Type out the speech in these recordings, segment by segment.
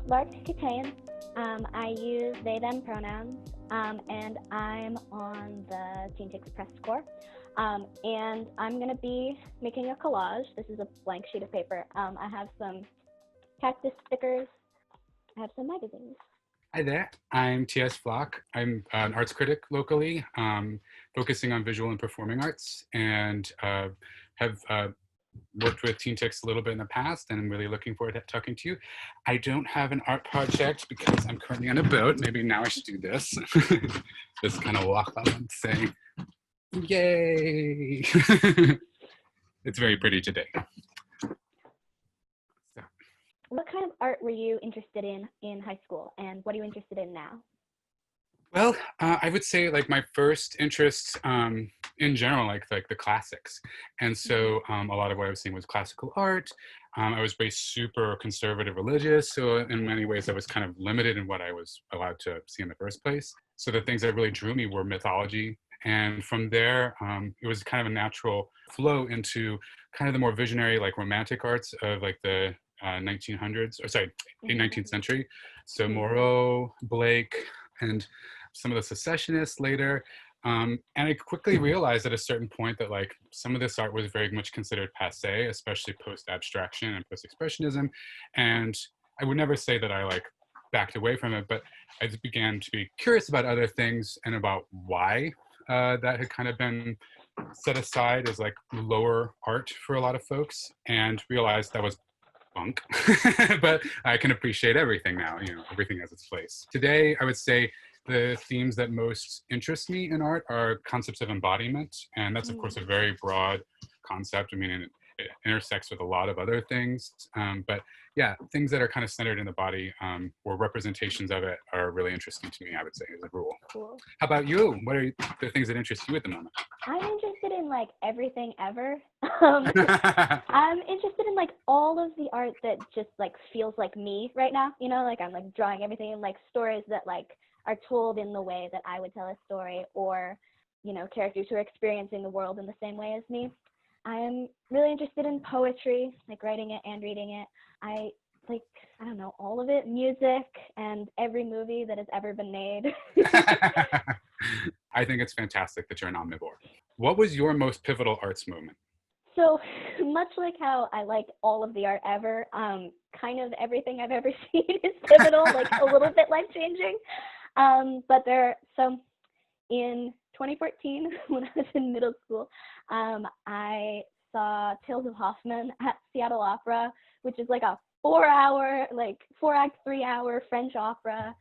Lark, Keteyian. I use they, them pronouns, and I'm on the TeenTix press corps. And I'm going to be making a collage. This is a blank sheet of paper. I have some cactus stickers. I have some magazines. Hi there, I'm T.S. Flock. I'm an arts critic locally, focusing on visual and performing arts, and have worked with TeenTix a little bit in the past, and I'm really looking forward to talking to you. I don't have an art project because I'm currently on a boat. Maybe now I should do this. Just kind of walk up and say, yay! It's very pretty today. What kind of art were you interested in high school, and what are you interested in now? Well, I would say like my first interests in general, like the classics. And so a lot of what I was seeing was classical art. I was raised super conservative religious. So in many ways, I was kind of limited in what I was allowed to see in the first place. So the things that really drew me were mythology. And from there, it was kind of a natural flow into kind of the more visionary, like romantic arts of like the 1900s, or sorry, 19th century. So Moreau, Blake, and some of the secessionists later. And I quickly realized at a certain point that like some of this art was very much considered passé, especially post-abstraction and post-expressionism. And I would never say that I like backed away from it, but I just began to be curious about other things and about why that had kind of been set aside as like lower art for a lot of folks, and realized that was bunk. But I can appreciate everything now. You know, everything has its place. Today, I would say the themes that most interest me in art are concepts of embodiment, and that's of course a very broad concept. I mean, it intersects with a lot of other things, but yeah, things that are kind of centered in the body or representations of it are really interesting to me, I would say, as a rule. Cool. How about you? What are the things that interest you at the moment? I'm interested in like everything ever. I'm interested in like all of the art that just like feels like me right now. You know, like I'm like drawing everything in like stories that like are told in the way that I would tell a story, or, you know, characters who are experiencing the world in the same way as me. I'm really interested in poetry, like writing it and reading it. I don't know, all of it, music, and every movie that has ever been made. I think it's fantastic that you're an omnivore. What was your most pivotal arts moment? So much like how I like all of the art ever, kind of everything I've ever seen is pivotal, like a little bit life-changing. But so in 2014, when I was in middle school, I saw Tales of Hoffmann at Seattle Opera, which is like a 4-hour, like 4-act, 3-hour French opera,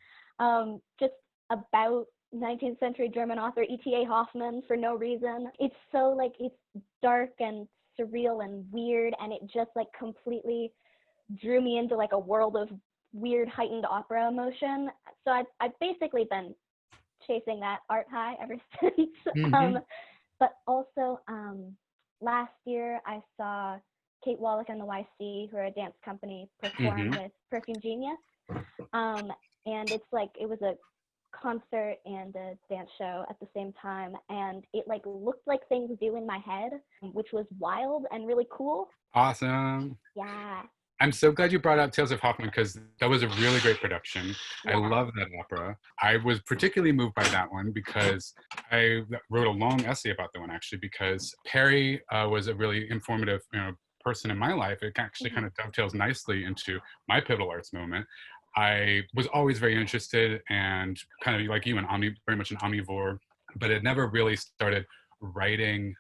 just about 19th century German author E.T.A. Hoffmann for no reason. It's so like, it's dark and surreal and weird, and it just like completely drew me into like a world of weird heightened opera emotion. So I've basically been chasing that art high ever since. But also last year I saw Kate Wallach and the YC, who are a dance company, perform with Perfume Genius. And it's like, it was a concert and a dance show at the same time, and it like looked like things do in my head, which was wild and really cool. Awesome. Yeah. I'm so glad you brought up Tales of Hoffmann, because that was a really great production. Yeah. I love that opera. I was particularly moved by that one because I wrote a long essay about that one, actually, because Perry was a really informative, person in my life. It actually kind of dovetails nicely into my pivotal arts moment. I was always very interested and kind of like you, very much an omnivore, but it never really started writing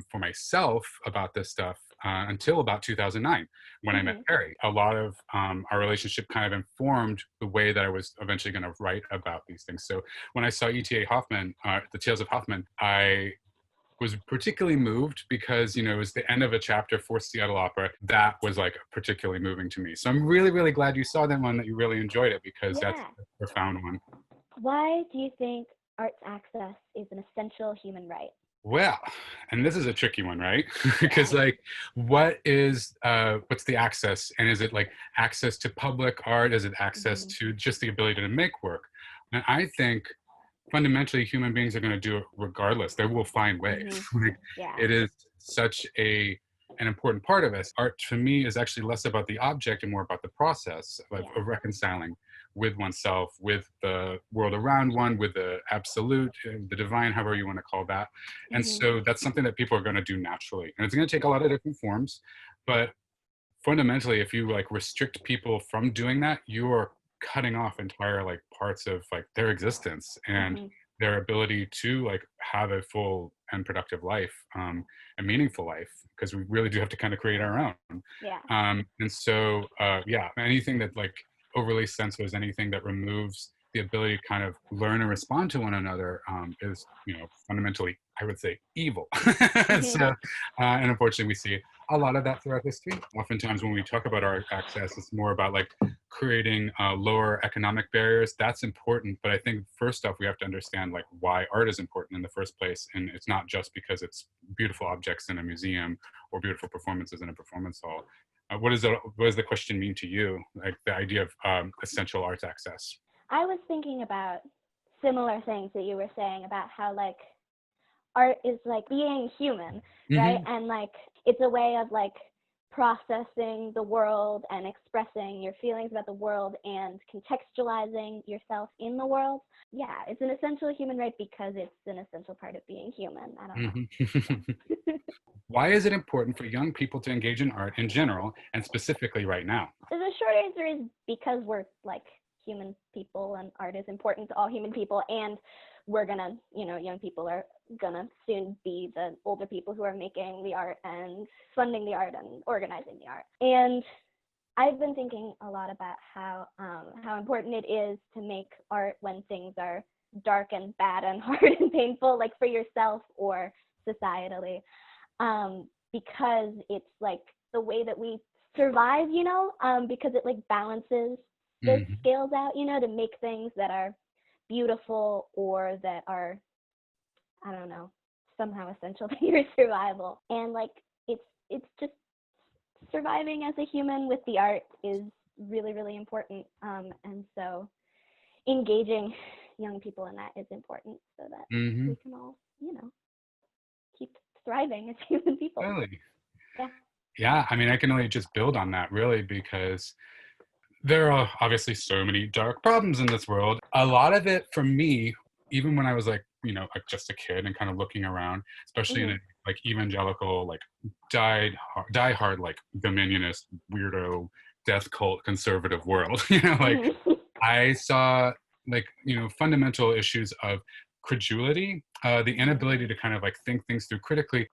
for myself about this stuff until about 2009 when I met Perry. A lot of our relationship kind of informed the way that I was eventually going to write about these things. So when I saw E.T.A. Hoffmann, the Tales of Hoffmann, I was particularly moved because, it was the end of a chapter for Seattle Opera that was like particularly moving to me. So I'm really, really glad you saw that one, that you really enjoyed it, because that's a profound one. Why do you think arts access is an essential human right? Well, and this is a tricky one, right? Because like, what's the access? And is it like access to public art? Is it access to just the ability to make work? And I think fundamentally human beings are going to do it regardless. They will find ways. It is such a an important part of it. Art to me is actually less about the object and more about the process Yeah. of reconciling with oneself, with the world around one, with the absolute, the divine, however you want to call that. And Hmm. so that's something that people are going to do naturally. And it's going to take a lot of different forms. But fundamentally, if you like restrict people from doing that, you are cutting off entire like parts of like their existence and Hmm. their ability to like have a full and productive life, a meaningful life, because we really do have to kind of create our own. Yeah. And so, yeah, anything that like overly censors, anything that removes the ability to kind of learn and respond to one another, is, fundamentally, I would say, evil. Hmm. So, and unfortunately, we see a lot of that throughout history. Oftentimes, when we talk about art access, it's more about like creating lower economic barriers. That's important, but I think first off, we have to understand like why art is important in the first place, and it's not just because it's beautiful objects in a museum or beautiful performances in a performance hall. What does the question mean to you? Like the idea of essential arts access? I was thinking about similar things that you were saying about how like art is like being human, right? Hmm. And like it's a way of like processing the world and expressing your feelings about the world and contextualizing yourself in the world. Yeah, it's an essential human right because it's an essential part of being human. I don't know. Hmm. Yeah. Why is it important for young people to engage in art in general and specifically right now? The short answer is because we're like human people and art is important to all human people, and we're gonna, young people are gonna soon be the older people who are making the art and funding the art and organizing the art. And I've been thinking a lot about how important it is to make art when things are dark and bad and hard and painful, like for yourself or societally, because it's like the way that we survive, because it like balances the Hmm. scales out, to make things that are beautiful or that are, I don't know, somehow essential to your survival. And like it's just surviving as a human with the art is really, really important. And so engaging young people in that is important so that Hmm. we can all, keep thriving as human people. Really? Yeah. Yeah, I mean, I can only just build on that really because there are obviously so many dark problems in this world. A lot of it for me, even when I was like, like just a kid and kind of looking around, especially in Hmm. a like evangelical, like die hard, like dominionist, weirdo, death cult conservative world, like Hmm. I saw like, fundamental issues of credulity, the Hmm. inability to kind of like think things through critically.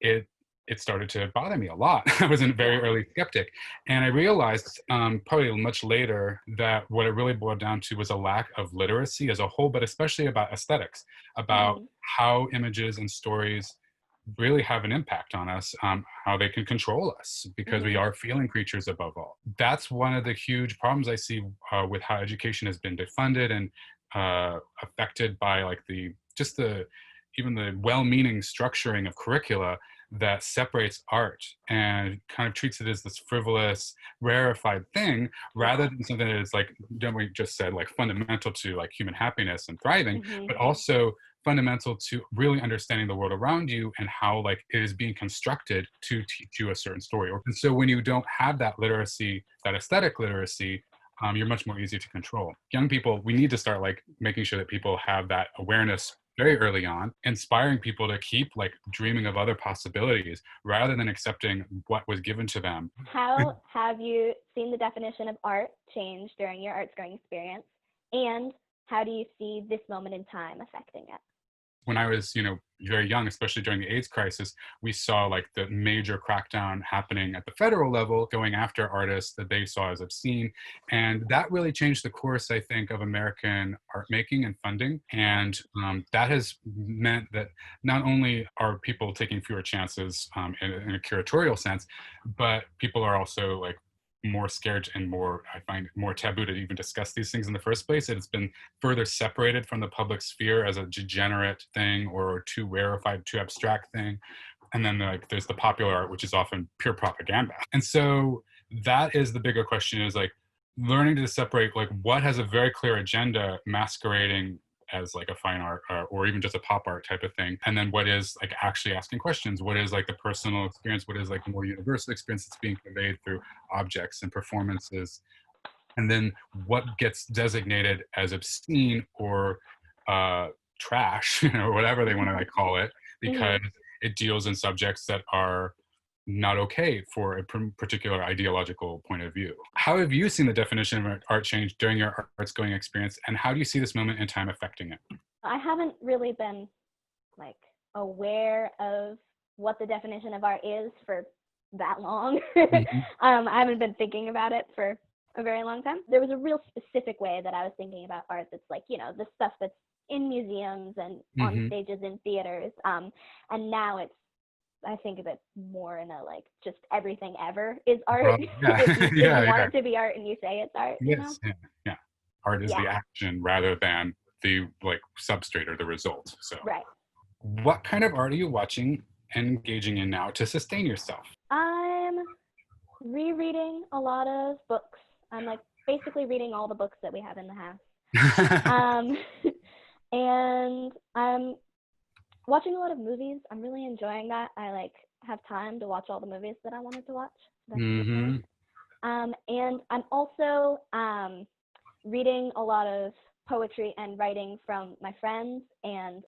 It started to bother me a lot. I was a very Yeah. early skeptic. And I realized probably much later that what it really boiled down to was a lack of literacy as a whole, but especially about aesthetics, about Hmm. how images and stories really have an impact on us, how they can control us because we Hmm. are feeling creatures above all. That's one of the huge problems I see with how education has been defunded and affected by like even the well-meaning structuring of curricula that separates art and kind of treats it as this frivolous, rarefied thing rather Yeah. than something that is like, don't we just said, like fundamental to like human happiness and thriving, Hmm. but also fundamental to really understanding the world around you and how like it is being constructed to teach you a certain story. And so when you don't have that literacy, that aesthetic literacy, you're much more easy to control. Young people, we need to start like making sure that people have that awareness very early on, inspiring people to keep like dreaming of other possibilities rather than accepting what was given to them. How have you seen the definition of art change during your arts going experience? And how do you see this moment in time affecting it? When I was, very young, especially during the AIDS crisis, we saw like the major crackdown happening at the federal level, going after artists that they saw as obscene. And that really changed the course, I think, of American art making and funding. And that has meant that not only are people taking fewer chances in a curatorial sense, but people are also like more scared and more, I find, more taboo to even discuss these things in the first place. It's been further separated from the public sphere as a degenerate thing or too rarefied, too abstract thing. And then like there's the popular art, which is often pure propaganda. And so that is the bigger question, is like learning to separate like what has a very clear agenda masquerading as like a fine art or even just a pop art type of thing, and then what is like actually asking questions, what is like the personal experience, what is like the more universal experience that's being conveyed through objects and performances, and then what gets designated as obscene or trash, or whatever they want to like call it, because it deals in subjects that are not okay for a particular ideological point of view. How have you seen the definition of art change during your arts going experience, and how do you see this moment in time affecting it? I haven't really been like aware of what the definition of art is for that long. I haven't been thinking about it for a very long time. There was a real specific way that I was thinking about art that's like, you know, the stuff that's in museums and on stages in theaters. And now I think of it more in a like just everything ever is art. If you want it to be art and you say it's art, you know? Yeah. Art is the action rather than the like substrate or the result. So what kind of art are you watching and engaging in now to sustain yourself? I'm rereading a lot of books. I'm like basically reading all the books that we have in the house. And I'm watching a lot of movies. I'm really enjoying that. I like have time to watch all the movies that I wanted to watch. And I'm also reading a lot of poetry and writing from my friends and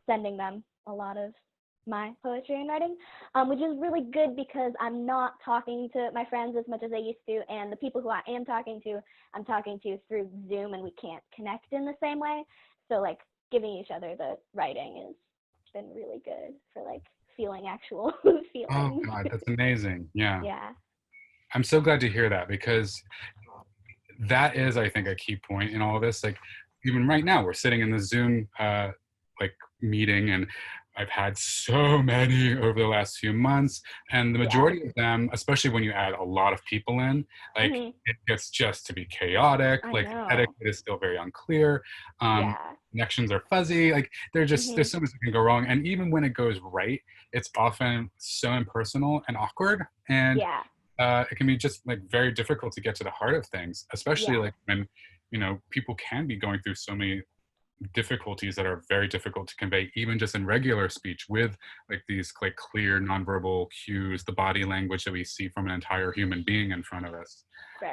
sending them a lot of my poetry and writing, which is really good because I'm not talking to my friends as much as I used to, and the people who I am talking to, I'm talking to through Zoom, and we can't connect in the same way. So like giving each other the writing has been really good for like feeling actual feelings. Oh God, that's amazing. Yeah. Yeah. I'm so glad to hear that, because that is, I think, a key point in all of this. Like even right now, we're sitting in the Zoom like meeting, and I've had so many over the last few months, and the majority of them, especially when you add a lot of people in, like it gets just to be chaotic. Like etiquette is still very unclear. Connections are fuzzy. Like there's so much that can go wrong. And even when it goes right, it's often so impersonal and awkward. And it can be just like very difficult to get to the heart of things, especially like when, you know, people can be going through so many difficulties that are very difficult to convey even just in regular speech, with like these like clear nonverbal cues, the body language that we see from an entire human being in front of us.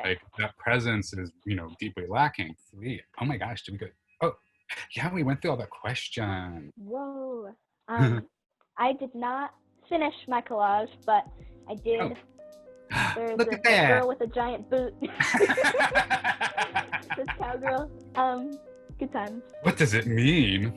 Like that presence is, you know, deeply lacking. Sweet. Oh my gosh, did we go? Oh yeah, we went through all the questions. Whoa. I did not finish my collage, but I did. There's Look a at that girl with a giant boot. This cowgirl. Good times. What does it mean?